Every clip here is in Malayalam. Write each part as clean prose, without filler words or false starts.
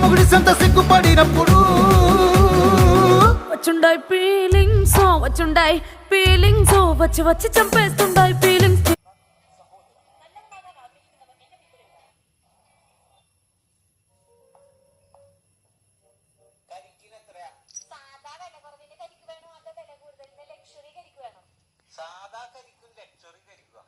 మొగుడి సంత సిగ్గుపడినప్పుడు వచ్చుండాయి ఫీలింగ్స్ వచ్చుండాయి ఫీలింగ్స్ వచ్చి వచ్చి చంపేస్తుండాయి ఫీలింగ్స్ സാധാ കരിക്കും ലക്ഷറി കരിക്കുക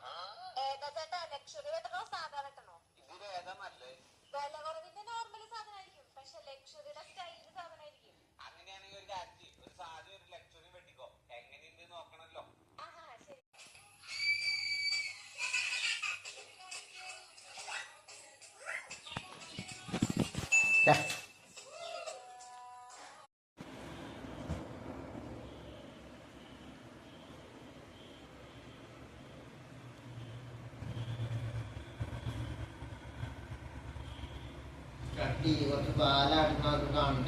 ഏതാ ചേട്ടാ ലക്ഷറി വെട്ടണോ സാധാ വെട്ടണോ ഇതിൽ ഏതാ നല്ലത് വില കുറവിന്റെ നോർമൽ സാധനമായിരിക്കും പക്ഷെ ലക്ഷറിയുടെ സ്റ്റൈലിന്റെ സാധനമായിരിക്കും അങ്ങനെയാണെങ്കിൽ ഒരു കാര്യം ചെയ്യ്. ഒരു സാധനം ഒരു ലക്ഷറി വെട്ടിക്കോ എങ്ങനെയുണ്ട് നോക്കണല്ലോ ആഹാ ശരി കട്ടി കുറച്ച് പാലാടുന്നൊക്കെ കാണട്ടെ.